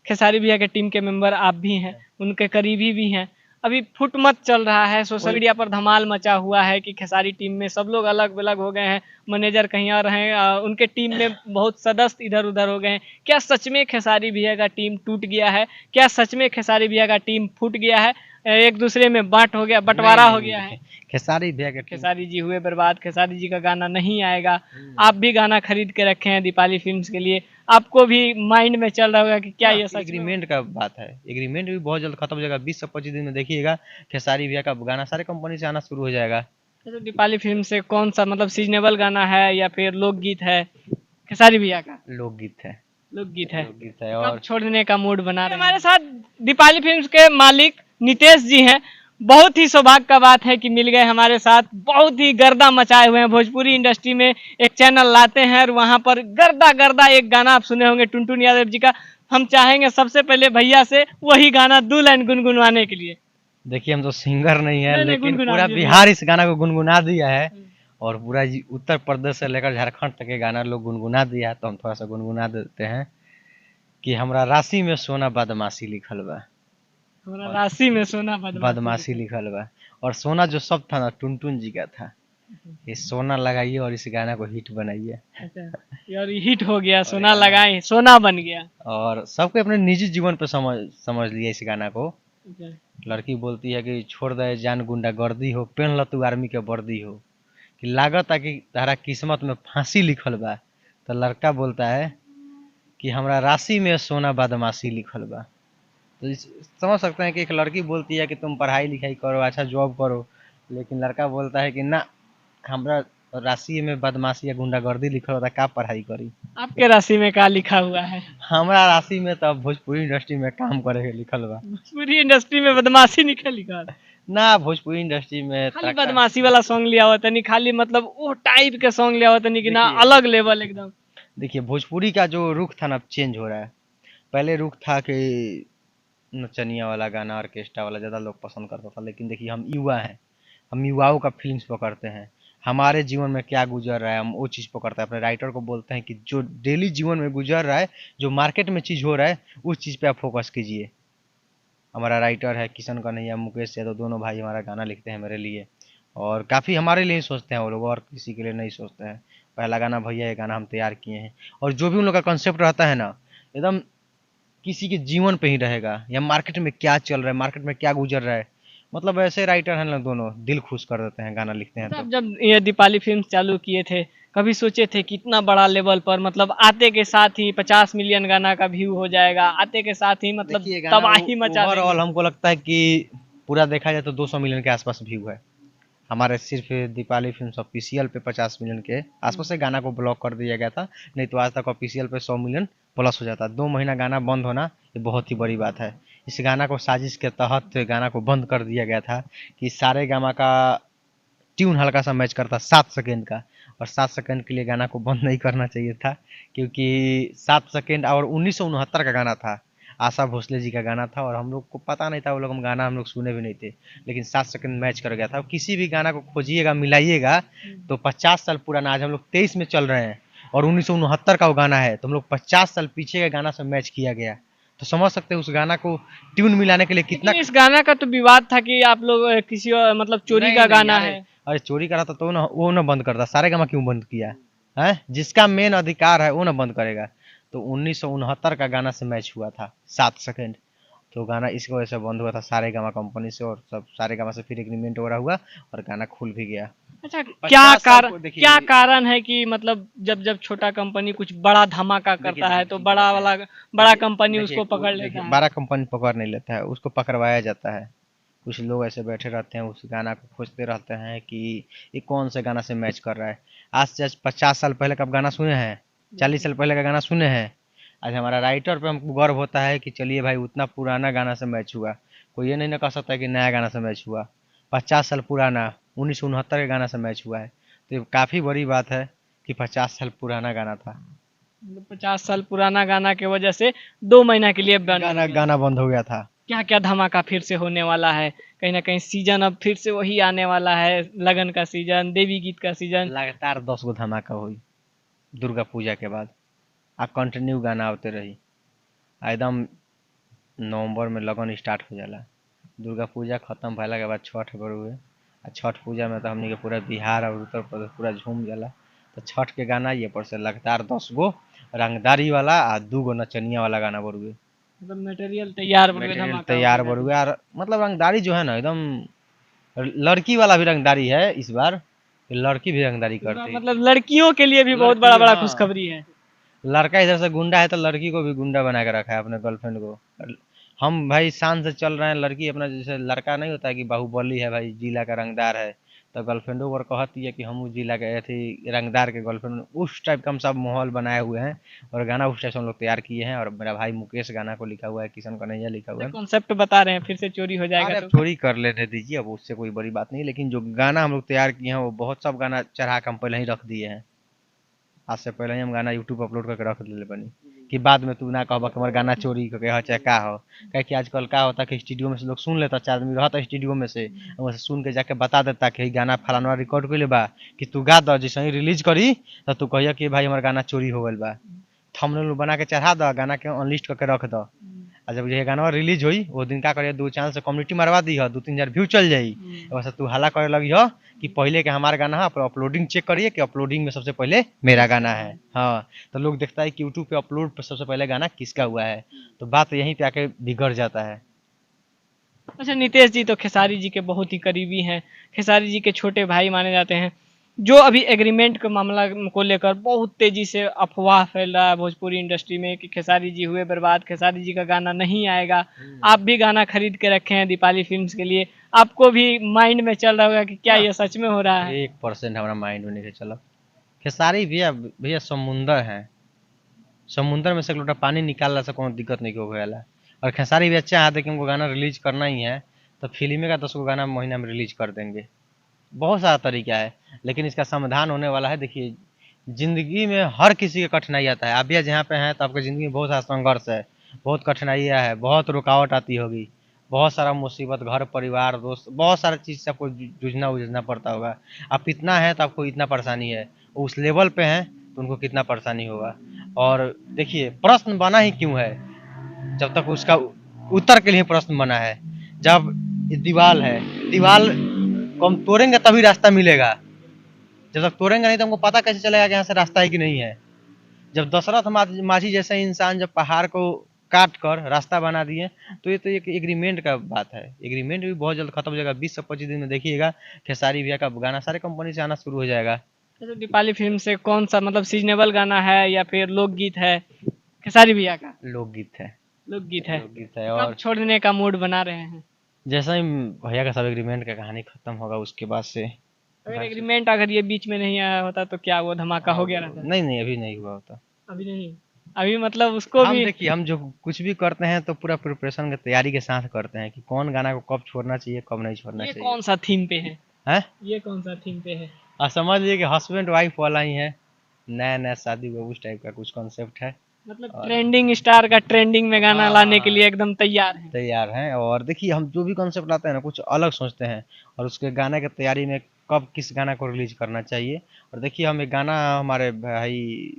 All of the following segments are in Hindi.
खेसारी भैया के टीम के मेंबर आप भी हैं, उनके करीबी भी हैं। अभी फुट मत चल रहा है, सोशल मीडिया पर धमाल मचा हुआ है कि खेसारी टीम में सब लोग अलग अलग हो गए हैं, मैनेजर कहीं और हैं, उनके टीम में बहुत सदस्य इधर उधर हो गए हैं। क्या सच में खेसारी भैया का टीम टूट गया है? क्या सच में खेसारी भैया का टीम फूट गया है? एक दूसरे में बांट हो गया, बंटवारा हो गया है? खेसारी भैया के खेसारी जी हुए बर्बाद, खेसारी जी का गाना नहीं आएगा। आप भी गाना खरीद के रखे हैं दीपाली फिल्म्स के लिए, आपको भी माइंड में चल रहा होगा कि क्या ये सच में? एग्रीमेंट का बात है, एग्रीमेंट भी बहुत जल्द खत्म हो जाएगा। 20 से 25 दिन में देखिएगा खेसारी भैया का गाना सारे कंपनी से आना शुरू हो जाएगा। तो दीपाली फिल्म से कौन सा मतलब सीजनेबल गाना है या फिर लोकगीत है खेसारी भैया का? लोकगीत है। लोकगीत है। लोकगीत है। कब और छोड़ने का मूड बना रहे हैं? हमारे साथ दीपाली फिल्म्स के मालिक नितेश जी हैं। बहुत ही सौभाग्य का बात है कि मिल गए हमारे साथ। बहुत ही गर्दा मचाए हुए हैं भोजपुरी इंडस्ट्री में, एक चैनल लाते हैं और वहां पर गर्दा गर्दा एक गाना आप सुने होंगे टुनटुन यादव जी का। हम चाहेंगे सबसे पहले भैया से वही गाना 2 लाइन गुनगुनवाने के लिए। देखिए हम तो सिंगर नहीं है, नहीं, लेकिन गुनगुना पूरा दीजिए। बिहार इस गाना को गुनगुना दिया है और पूरा उत्तर प्रदेश से लेकर झारखंड तक के गाना लोग गुनगुना दिया है, तो हम थोड़ा सा गुनगुना देते हैं कि हमरा राशि में सोना बदमाशी लिखल बा। हमारा राशि में सोना बदमाशी लिखल बा। और सोना जो सब था ना टुनटुन जी का था। ये सोना लगाइए और इस गाना को हिट बनाइए। अच्छा, यार ये हिट हो गया, सोना लगाए सोना बन गया। और सबके अपने निजी जीवन पे समझ समझ लिया इस गाना को। अच्छा, लड़की बोलती है कि छोड़ दे जान गुंडागर्दी हो, पहन ल तू आर्मी के वर्दी हो, कि लागत है कि तारा किस्मत में फांसी लिखल बा। तो लड़का बोलता है कि हमरा राशि में सोना बदमाशी लिखल बा। तो समझ सकते हैं कि एक लड़की बोलती है कि तुम पढ़ाई लिखाई करो, अच्छा जॉब करो, लेकिन लड़का बोलता है कि ना, हमरा राशि में बदमाशी या गुंडागर्दी लिखल होता, का पढ़ाई करी। आपके राशि में क्या लिखा हुआ है? हमरा राशि में तो भोजपुरी इंडस्ट्री में काम करे के लिखल बा। भोजपुरी इंडस्ट्री में बदमाशी निकल लिखा है। ना भोजपुरी इंडस्ट्री में खाली बदमाशी वाला सॉन्ग लिया हुआ तनी, खाली मतलब वो टाइप के सॉन्ग लिया हुआ तनी कि ना अलग लेवल एकदम। देखिए भोजपुरी का जो रुख था ना चेंज हो रहा है। पहले रुख था कि नचनिया वाला गाना, ऑर्केस्ट्रा वाला ज़्यादा लोग पसंद करता था, लेकिन देखिए हम युवा हैं, हम युवाओं का फीलिंग्स पकड़ते हैं। हमारे जीवन में क्या गुजर रहा है हम वो चीज़ पकड़ते हैं। अपने राइटर को बोलते हैं कि जो डेली जीवन में गुजर रहा है, जो मार्केट में चीज़ हो रहा है, उस चीज़ पे आप फोकस कीजिए। हमारा राइटर है किशन कन्हैया, मुकेश यादव, दोनों भाई हमारा गाना लिखते हैं मेरे लिए, और काफ़ी हमारे लिए ही सोचते हैं वो लोग, और किसी के लिए नहीं सोचते हैं। पहला गाना भैया ये गाना हम तैयार किए हैं, और जो भी उन लोग का कंसेप्ट रहता है ना, एकदम किसी के जीवन पे ही रहेगा, या मार्केट में क्या चल रहा है, मार्केट में क्या गुजर रहा है। मतलब ऐसे राइटर हैं ना, दोनों दिल खुश कर देते हैं गाना लिखते हैं तो। आप जब ये दीपाली फिल्म चालू किए थे, कभी सोचे थे कि इतना बड़ा लेवल पर मतलब आते के साथ ही 50 मिलियन गाना का व्यू हो जाएगा, आते के साथ ही मतलब तबाही मचा ओवरऑल देंगे? हमको लगता है कि पूरा देखा जाए तो 200 मिलियन के आसपास व्यू है। हमारे सिर्फ दीपाली फिल्म्स ऑफिशियल पे 50 मिलियन के आसपास से गाना को ब्लॉक कर दिया गया था, नहीं तो आज तक ऑफिशियल पे 100 मिलियन प्लस हो जाता। 2 महीना गाना बंद होना ये बहुत ही बड़ी बात है। इस गाना को साजिश के तहत गाना को बंद कर दिया गया था कि सारे गामा का ट्यून हल्का सा मैच करता 7 सेकेंड का, और 7 सेकेंड के लिए गाना को बंद नहीं करना चाहिए था, क्योंकि 7 सेकेंड और 1969 का गाना था, आशा भोसले जी का गाना था, और हम लोग को पता नहीं था, वो लोग हम गाना हम लोग सुने भी नहीं थे, लेकिन 7 सेकेंड मैच कर गया था। किसी भी गाना को खोजिएगा मिलाइएगा तो 50 साल पुराना, आज हम लोग 23 में चल रहे हैं और 1969 का वो गाना है, तो हम लोग 50 साल पीछे के गाना से मैच किया गया। तो समझ सकते हैं उस गाना को ट्यून मिलाने के लिए कितना। इस गाना का तो विवाद था कि आप लोग किसी और मतलब चोरी का गाना है। अरे चोरी करा था तो ना वो ना बंद करता, सारे गामा क्यों बंद किया है? जिसका मेन अधिकार है वो ना बंद करेगा। तो 1969 का गाना से मैच हुआ था 7 सेकेंड, तो गाना इसकी वजह से बंद हुआ था सारे गामा कंपनी से, और सब सारे गामा से फिर एग्रीमेंट वगैरह हुआ और गाना खुल भी गया। अच्छा, क्या कारण है कि मतलब जब जब छोटा कंपनी कुछ बड़ा धमाका करता है तो बड़ा कंपनी उसको पकड़ लेता है? बड़ा कंपनी पकड़ नहीं लेता है, उसको पकड़वाया जाता है। कुछ लोग ऐसे बैठे रहते हैं, उस गाना को खोजते रहते हैं कि ये कौन से गाना से मैच कर रहा है। आज से 50 साल पहले का गाना सुने हैं, 40 साल पहले का गाना सुने हैं। आज हमारा राइटर पे हमको गर्व होता है कि चलिए भाई उतना पुराना गाना से मैच हुआ। कोई ये नहीं ना कह सकता है कि नया गाना से मैच हुआ। 50 साल पुराना 1969 के गाना से मैच हुआ है, तो ये काफ़ी बड़ी बात है कि 50 साल पुराना गाना था। 50 साल पुराना गाना की वजह से 2 महीना के लिए गाना बंद हो गया था। क्या क्या धमाका फिर से होने वाला है? कहीं ना कहीं सीजन अब फिर से वही आने वाला है, लगन का सीजन, देवी गीत का सीजन। लगातार 10 गो धमाका हुई दुर्गा पूजा के बाद, आ कंटिन्यू गाना आते रही, एकदम नवंबर में लगन स्टार्ट हो जाला। दुर्गा पूजा खत्म भइला के बाद छठ बरुए आ छठ पूजा में तो हमनी के पूरा बिहार और उत्तर प्रदेश पूरा झूम जाला। तो छठ के गाना ये पर से लगातार 10 गो रंगदारी वाला आ 2 गो नचनिया वाला गाना बरुए। मतलब मटेरियल तैयार बड़ुए मटेरियल धमाका तैयार होके बरुए और मतलब रंगदारी जो है ना एकदम लड़की वाला भी रंगदारी है इस बार। लड़की भी रंगदारी पूरा करती है। मतलब लड़कियों के लिए भी बहुत लड़की बड़ा बड़ा हाँ। खुशखबरी है। लड़का इधर से गुंडा है तो लड़की को भी गुंडा बना के रखा है अपने गर्लफ्रेंड को। हम भाई शान से चल रहे हैं, लड़की अपना जैसे लड़का नहीं होता है कि बाहुबली है भाई जिला का रंगदार है, तो गर्लफ्रेंडों पर कहती है कि हम उस जिला के अथी रंगदार के गर्लफ्रेंड, उस टाइप का हम सब माहौल बनाए हुए हैं और गाना उस टाइप से हम लोग तैयार किए हैं। और मेरा भाई मुकेश गाना को लिखा हुआ है, किशन कन्हैया लिखा हुआ है। कॉन्सेप्ट बता रहे हैं फिर से चोरी हो जाएगा अरे तो। चोरी कर लेने दीजिए, अब उससे कोई बड़ी बात नहीं, लेकिन जो गाना हम लोग तैयार किए हैं वो बहुत सब गाना चढ़ा के हम पहले ही रख दिए हैं। आज से पहले ही हम गाना यूट्यूब अपलोड करके रख दिले बनी कि बाद में तू ना कहबा कि हमार गाना चोरी करके हो चाहे का हो। काहे कि आजकल का होता कि स्टूडियो में से लोग सुन लेता, 4 आदमी रहता स्टूडियो में से, वहाँ से सुन के जाके बता देता कि गाना फलाना रिकॉर्ड कइले बा कि तू गा द, जैसे ही रिलीज करी तो तू कहिया कि भाई हमार गाना चोरी हो गइल बा। थंबनेल बना के चढ़ा द, गाना के अनलिस्ट करके रख द। आ जब ये गाना रिलीज होई वो दिन का करिए 2 चैनल से कम्युनिटी मरवा दी है, 2-3 हजार व्यू चल जाई। वैसे तू हल्ला करे लगी हो कि पहले के हमारा गाना है, अपलोडिंग चेक करिए कि अपलोडिंग में सबसे पहले मेरा गाना है। हाँ, तो लोग देखता है कि यूट्यूब पे अपलोड पे सबसे पहले गाना किसका हुआ है, तो बात यहीं पे आके बिगड़ जाता है। अच्छा, नितेश जी तो खेसारी जी के बहुत ही करीबी हैं, खेसारी जी के छोटे भाई माने जाते हैं। जो अभी एग्रीमेंट के मामला को लेकर बहुत तेजी से अफवाह फैल रहा है भोजपुरी इंडस्ट्री में कि खेसारी जी हुए बर्बाद, खेसारी जी का गाना नहीं आएगा। आप भी गाना खरीद के रखे हैं दीपाली फिल्म्स के लिए, आपको भी माइंड में चल रहा होगा कि क्या ये सच में हो रहा है? 1% हमारा माइंड में नहीं चला। खेसारी भैया भैया समुंदर है, समुंदर में से एक लोटा पानी निकालने से कोनो दिक्कत नहीं हो गया। और खेसारी भी अच्छा है कि हमको गाना रिलीज करना ही है तो फिल्म का 10 गो गाना महीना में रिलीज कर देंगे। बहुत सारा तरीका है, लेकिन इसका समाधान होने वाला है। देखिए, जिंदगी में हर किसी की कठिनाई आता है। आप भी जहाँ पे हैं तो आपकी जिंदगी में बहुत सारा संघर्ष है, बहुत कठिनाइयाँ है, बहुत रुकावट आती होगी, बहुत सारा मुसीबत, घर परिवार दोस्त, बहुत सारा चीज़ से आपको जूझना उझना पड़ता होगा। आप इतना है तो आपको इतना परेशानी है, उस लेवल पे हैं तो उनको कितना परेशानी होगा। और देखिए, प्रश्न बना ही क्यों है, जब तक उसका उत्तर के लिए प्रश्न बना है। जब दीवाल है, दीवाल को हम तोड़ेंगे तभी रास्ता मिलेगा, जब तक तोड़ेंगे नहीं तो हमको पता कैसे चलेगा कि यहाँ से रास्ता है कि नहीं है। जब दशरथ माझी जैसे इंसान जब पहाड़ को काट कर रास्ता बना दिए तो ये तो एक एग्रीमेंट का बात है। एग्रीमेंट भी बहुत जल्द खत्म हो जाएगा, 20 से 25 दिन में देखिएगा खेसारी भैया का गाना सारे कंपनी से आना शुरू हो जाएगा। अच्छा, दीपाली फिल्म से कौन सा मतलब सीजनेबल गाना है या फिर लोकगीत है खेसारी भैया का? लोकगीत है, लोकगीत है। लोकगीत है। कब और छोड़ने का मूड बना रहे हैं? जैसा ही भैया का सब एग्रीमेंट का कहानी खत्म होगा उसके बाद से अगर एग्रीमेंट अगर ये बीच में नहीं आया होता तो क्या वो धमाका हो गया रहता? नहीं नहीं, अभी नहीं हुआ होता। अभी नहीं, अभी मतलब उसको हम भी देखिए, हम जो कुछ भी करते हैं तो पूरा प्रिपरेशन की तैयारी के साथ करते हैं कि कौन गाना को कब छोड़ना चाहिए, कब नहीं छोड़ना ये चाहिए। कौन सा थीम पे है? हैं? ये कौन सा थीम पे है? समझ लीजिए कि हस्बैंड वाइफ वाला ही है, नया नया शादी हुआ उस टाइप का कुछ कॉन्सेप्ट है। मतलब ट्रेंडिंग स्टार का ट्रेंडिंग में गाना लाने के लिए एकदम तैयार है। तैयार हैं। और देखिए, हम जो भी कॉन्सेप्ट लाते हैं ना कुछ अलग सोचते हैं, और उसके गाने की तैयारी में कब किस गाना को रिलीज करना चाहिए। और देखिए, हम एक गाना हमारे भाई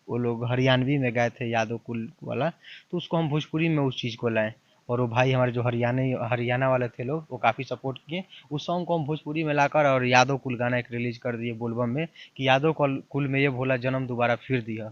वो लोग हरियाणवी में गाए थे यादव कुल वाला, तो उसको हम भोजपुरी में उस चीज़ को लाए। और वो भाई हमारे जो हरियाणा वाले थे लोग, वो काफ़ी सपोर्ट किए। उस सॉन्ग को हम भोजपुरी में लाकर और यादव कुल गाना एक रिलीज कर दिए बोलबम में कि यादव कुल में ये भोला जन्म दोबारा फिर दिया।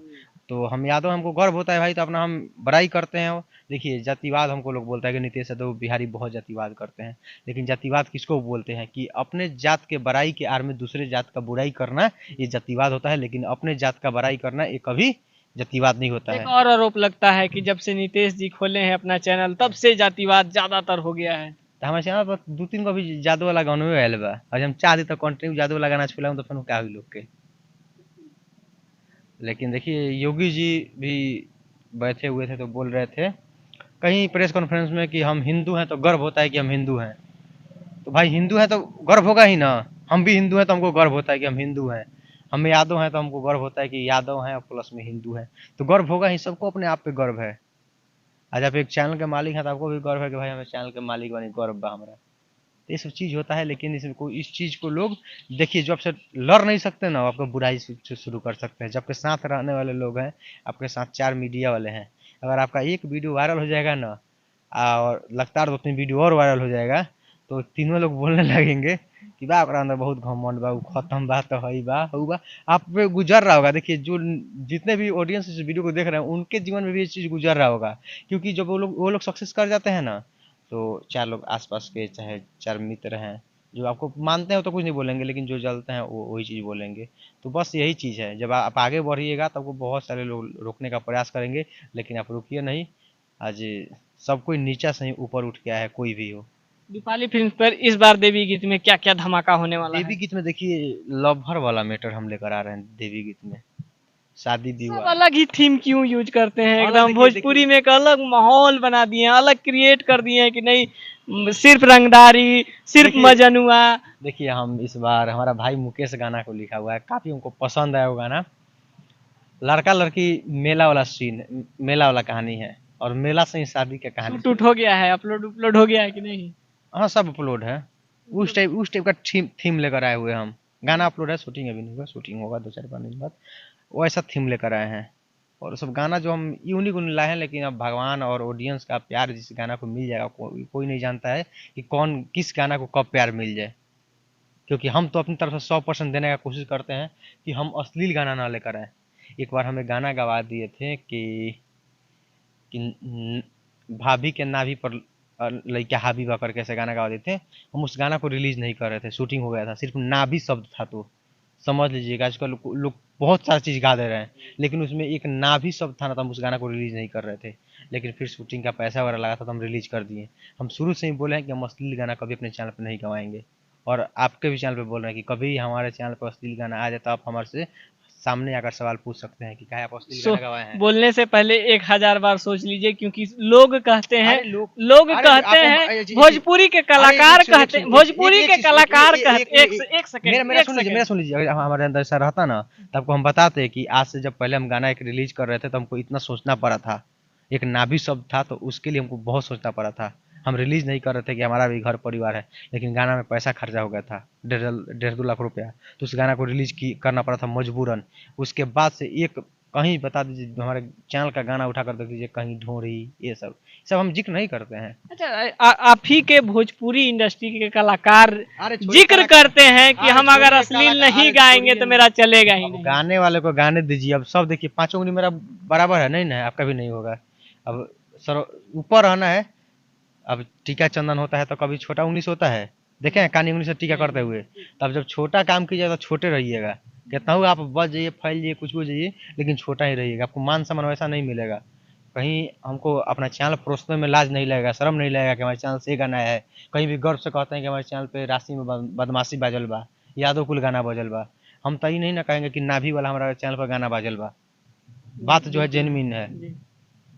तो हम यादव, हमको गर्व होता है भाई, तो अपना हम बड़ाई करते हैं। देखिए, जातिवाद हमको लोग बोलता है कि नीतीश यादव बिहारी बहुत जातिवाद करते हैं, लेकिन जातिवाद किसको बोलते हैं कि अपने जात के बड़ाई के आड़ में दूसरे जात का बुराई करना, ये जातिवाद होता है। लेकिन अपने जात का बड़ाई करना ये कभी जातिवाद नहीं होता एक है। और आरोप लगता है कि जब से नितेश जी खोले हैं अपना चैनल तब से जातिवाद ज्यादातर हो गया है। तो हमारे चैनल पर 2-3 को भी जादू वाला गाना आयल बा, और हम चाहते तो कंटिन्यू जादू वाला गाना छुलाऊं तो फिर क्या हुई लोग के। लेकिन देखिए, योगी जी भी बैठे हुए थे तो बोल रहे थे कहीं प्रेस कॉन्फ्रेंस में कि हम हिंदू हैं तो गर्व होता है कि हम हिंदू हैं। तो भाई, हिंदू हैं तो गर्व होगा ही ना। हम भी हिंदू हैं तो हमको गर्व होता है कि हम हिंदू हैं। हम यादव हैं तो हमको गर्व होता है कि यादव हैं और प्लस में हिंदू हैं। तो गर्व होगा ही, सबको अपने आप पे गर्व है। आज आप एक चैनल के मालिक हैं तो आपको भी गर्व है कि भाई हमें चैनल के मालिक बनी, गर्व बा हमारा। तो ये सब चीज़ होता है, लेकिन इस चीज़ को लोग देखिए, जो आपसे लड़ नहीं सकते ना, आपको बुराई से शुरू कर सकते हैं। जब आपके साथ रहने वाले लोग हैं, आपके साथ 4 मीडिया वाले हैं, अगर आपका एक वीडियो वायरल हो जाएगा ना, और लगातार 2-3 वीडियो और वायरल हो जाएगा, तो तीनों लोग बोलने लगेंगे कि बा ओकरा अंदर बहुत घमंड बा, उ खत्म बा, तो हई बा हऊ बा। आप पे गुजर रहा होगा। देखिए जो जितने भी ऑडियंस इस वीडियो को देख रहे हैं, उनके जीवन में भी ये चीज़ गुजर रहा होगा, क्योंकि जब वो लोग सक्सेस कर जाते हैं ना, तो 4 लोग आस-पास के, चाहे 4 मित्र हैं, जो आपको मानते हैं तो कुछ नहीं बोलेंगे, लेकिन जो जलते हैं वो वही चीज़ बोलेंगे। तो बस यही चीज़ है, जब आप आगे बढ़िएगा तो आपको बहुत सारे लोग रोकने का प्रयास करेंगे, लेकिन आप रुकिए नहीं। आज सब कोई नीचा से ही ऊपर उठ के आया है, कोई भी हो। दीपाली फिल्म पर इस बार देवी गीत में क्या क्या धमाका होने वाला देवी है? गीत में देखिए लव वाला मैटर हम लेकर आ रहे हैं देवी गीत में। शादी सब विवाह अलग ही थीम क्यों यूज करते हैं? अलग एकदम देखिए भोजपुरी देखिए में एक अलग माहौल बना दिए हैं, अलग क्रिएट कर दिए हैं कि नहीं सिर्फ रंगदारी, सिर्फ देखिए मजनुआ। देखिए हम इस बार हमारा भाई मुकेश गाना को लिखा हुआ है, काफ़ी हमको पसंद आया वो गाना। लड़का लड़की मेला वाला सीन, मेला वाला कहानी है, और मेला से ही शादी का कहानी शूट उट शुरू। हो गया है, अपलोड उपलोड हो गया है कि नहीं? हाँ सब अपलोड है। उस टाइप का थीम लेकर आए हुए हम। गाना अपलोड है, शूटिंग अभी नहीं हुआ, शूटिंग होगा 2-4 दिन बाद। वो ऐसा थीम लेकर आए हैं, और सब गाना जो हम यूनिक लाए हैं, लेकिन अब भगवान और ऑडियंस का प्यार जिस गाना को मिल जाएगा, कोई नहीं जानता है कि कौन किस गाना को कब प्यार मिल जाए। क्योंकि हम तो अपनी तरफ से 100% देने का कोशिश करते हैं कि हम अश्लील गाना ना लेकर आए। एक बार हमें गाना गवा दिए थे कि भाभी के नाभि पर लइका हावी बा करके ऐसे गाना गवा दिए थे। हम उस गाना को रिलीज नहीं कर रहे थे, शूटिंग हो गया था, सिर्फ नाभि शब्द था। तो समझ लीजिएगा आजकल लोग बहुत सारी चीज़ गा दे रहे हैं, लेकिन उसमें एक नाभि शब्द था ना, तो हम उस गाना को रिलीज नहीं कर रहे थे। लेकिन फिर शूटिंग का पैसा वगैरह लगा था तो हम रिलीज कर दिए। हम शुरू से ही बोले हैं कि हम अश्लील गाना कभी अपने चैनल पर नहीं गवाएंगे, और आपके भी चैनल पे बोल रहे हैं कि कभी हमारे चैनल पर अश्लील गाना आ जाए तो आप हमारे से सामने आकर सवाल पूछ सकते हैं कि क्या आप अश्लील सो गाना गवाए हैं। बोलने से पहले 1000 बार सोच लीजिए, क्योंकि लोग कहते हैं, अरे लोग लोग अरे कहते आपको हैं भोजपुरी के कलाकार कहते हैं, भोजपुरी के कलाकार कहते, एक मेरा सेकंड मेरा एक सुन लीजिए, मेरा सेकंड सुन लीजिए। अगर हमारे अंदर ऐसा रहता ना, तो आपको हम बताते कि आज से जब पहले हम गाना एक रिलीज कर रहे थे तो हमको इतना सोचना पड़ा था। एक नाभि शब्द था तो उसके लिए हमको बहुत सोचना पड़ा था। हम रिलीज नहीं कर रहे थे कि हमारा भी घर परिवार है, लेकिन गाना में पैसा खर्चा हो गया था, 1.5-2 लाख रुपया। तो उस गाना को रिलीज करना पड़ा था मजबूरन। उसके बाद से एक कहीं बता दीजिए, हमारे चैनल का गाना उठा कर देख दीजिए, कहीं ढोरी, ये सब हम जिक्र नहीं करते हैं। अच्छा, आप ही के भोजपुरी इंडस्ट्री के कलाकार अरे जिक्र करते हैं कि हम अगर अश्लील नहीं गाएंगे तो मेरा चलेगा ही अब नहीं। गाने वाले को गाने दीजिए। अब सब देखिए 5 उंगली मेरा बराबर है नहीं ना, आपका भी नहीं होगा। अब सर ऊपर रहना है। अब टीका चंदन होता है तो कभी छोटा उंगली से होता है, देखे हैं कानी उंगली से टीका करते हुए। तब जब छोटा काम कीजिए तो छोटे रहिएगा। कहता हूँ आप बच जाइए, फैल जाइए, कुछ भी जाइए, लेकिन छोटा ही रहिएगा। आपको मान सम्मान वैसा नहीं मिलेगा। कहीं हमको अपना चैनल परोसने में लाज नहीं लगेगा, शर्म नहीं लगेगा कि हमारे चैनल से ये गाना है। कहीं भी गर्व से कहते हैं कि हमारे चैनल पे राशि में बदमाशी बाजल बा, यादव कुल गाना बजल बा। हम तो ये नहीं ना कहेंगे कि नाभि वाला हमारा चैनल पर गाना बाजल बा। बात जो है जेन्युइन है।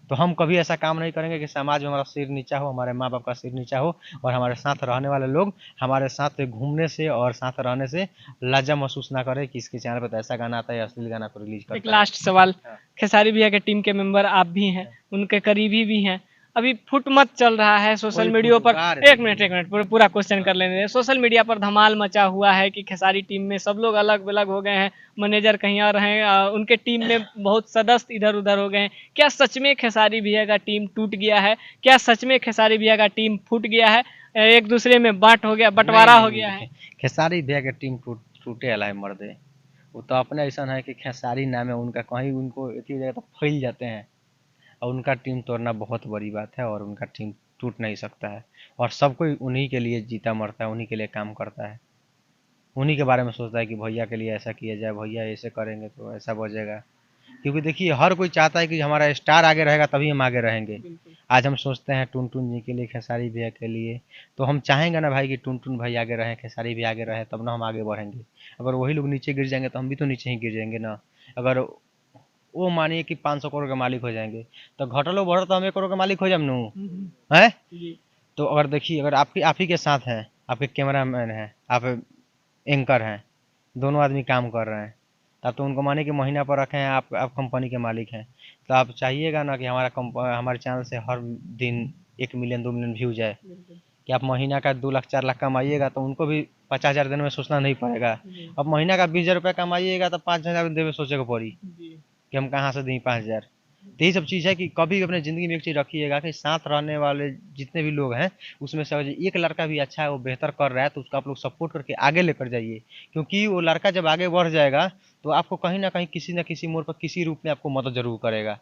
तो हम कभी ऐसा काम नहीं करेंगे कि समाज में हमारा सिर नीचा हो, हमारे माँ बाप का सिर नीचा हो, और हमारे साथ रहने वाले लोग हमारे साथ घूमने से और साथ रहने से लज्जा महसूस ना करें कि इसके चैनल पर तो ऐसा गाना आता है, अश्लील गाना को रिलीज एक करता है। लास्ट सवाल, हाँ। खेसारी भैया के टीम के मेंबर आप भी हैं, उनके करीबी भी हैं। अभी फुटमत चल रहा है सोशल कोई मीडिया पर। फुटकार एक मिनट पूरा क्वेश्चन कर लेने दें। सोशल मीडिया पर धमाल मचा हुआ है कि खेसारी टीम में सब लोग अलग अलग हो गए हैं, मैनेजर कहीं और हैं, उनके टीम में बहुत सदस्य इधर उधर हो गए हैं। क्या सच में खेसारी भैया का टीम टूट गया है? क्या सच में खेसारी भैया का टीम फूट गया है? एक दूसरे में बांट हो गया, बंटवारा हो गया है? खेसारी भैया के टीम टूटे वाला है मर्दे। वो तो अपने ऐसा है कि खेसारी नाम है उनका, कहीं उनको एक जगह तो फैल जाते हैं, और उनका टीम तोड़ना बहुत बड़ी बात है, और उनका टीम टूट नहीं सकता है। और सब कोई उन्हीं के लिए जीता मरता है, उन्हीं के लिए काम करता है, उन्हीं के बारे में सोचता है कि भैया के लिए ऐसा किया जाए, भैया ऐसे करेंगे तो ऐसा बजेगा। क्योंकि देखिए हर कोई चाहता है कि हमारा स्टार आगे रहेगा तभी हम आगे रहेंगे। आज हम सोचते हैं टुनटुन जी के लिए, खेसारी भैया के लिए, तो हम चाहेंगे ना भाई कि टुनटुन भाई आगे रहें, खेसारी भी आगे रहे, तब ना हम आगे बढ़ेंगे। अगर वही लोग नीचे गिर जाएंगे तो हम भी तो नीचे ही गिर जाएंगे ना। अगर वो मानिए कि 500 करोड़ के मालिक हो जाएंगे, तो घटलो बढ़ो तो हम 1 करोड़ के मालिक हो जाए नू है। तो अगर देखिए, अगर आप ही के साथ हैं, आपके कैमरामैन हैं, आप एंकर हैं, दोनों आदमी काम कर रहे हैं, तब तो उनको माने कि महीना पर रखे हैं, आप कंपनी के मालिक हैं, तो आप चाहिएगा ना कि हमारे चैनल से हर दिन 1 मिलियन 2 मिलियन व्यू जाए। कि आप महीना का 2 लाख 4 लाख कमाइएगा तो उनको भी 50,000 देने में सोचना नहीं पड़ेगा। अब महीना का 20,000 रुपया कमाइएगा तो 5,000 देवे सोचे को पड़ी कि हम कहाँ से दें 5,000। तो यही सब चीज़ है कि कभी भी अपने ज़िंदगी में एक चीज़ रखिएगा कि साथ रहने वाले जितने भी लोग हैं, उसमें से अगर एक लड़का भी अच्छा है, वो बेहतर कर रहा है, तो उसको आप लोग सपोर्ट करके आगे लेकर जाइए। क्योंकि वो लड़का जब आगे बढ़ जाएगा, तो आपको कहीं न कहीं किसी न किसी मोड़ पर किसी रूप में आपको मदद ज़रूर करेगा।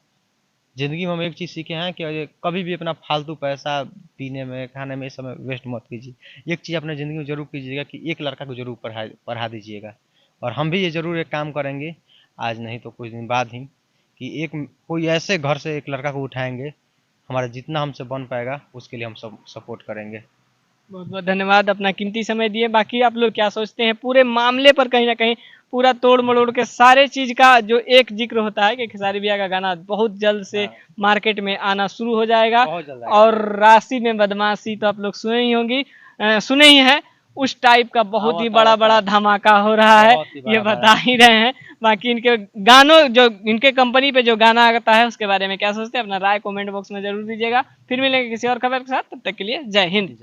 ज़िंदगी में हम एक चीज़ सीखे हैं कि कभी भी अपना फालतू पैसा पीने में, खाने में, इस समय वेस्ट मत कीजिए। एक चीज़ अपने ज़िंदगी में ज़रूर कीजिएगा कि एक लड़का को ज़रूर पढ़ा पढ़ा दीजिएगा। और हम भी ये ज़रूर एक काम करेंगे, आज नहीं तो कुछ दिन बाद ही, कि एक कोई ऐसे घर से एक लड़का को उठाएँगे, हमारा जितना हमसे बन पाएगा उसके लिए हम सब सपोर्ट करेंगे। बहुत बहुत धन्यवाद अपना कीमती समय दिए। बाकी आप लोग क्या सोचते हैं पूरे मामले पर? कहीं ना कहीं पूरा तोड़ मरोड़ के सारे चीज का जो एक जिक्र होता है कि खेसारी भैया का गाना बहुत जल्द से हाँ, मार्केट में आना शुरू हो जाएगा। बहुत जल्द आएगा। और राशि में बदमाशी तो आप लोग सुने ही होंगी, सुने ही है। उस टाइप का बहुत ही आवत बड़ा आवत बड़ा है, धमाका हो रहा है, बहुत ही ये बड़ा बता बड़ा। ही रहे हैं। बाकी इनके गानों जो इनके कंपनी पे जो गाना आता है उसके बारे में क्या सोचते हैं, अपना राय कमेंट बॉक्स में जरूर दीजिएगा। फिर मिलेंगे किसी और खबर के साथ, तब तक के लिए जय हिंद।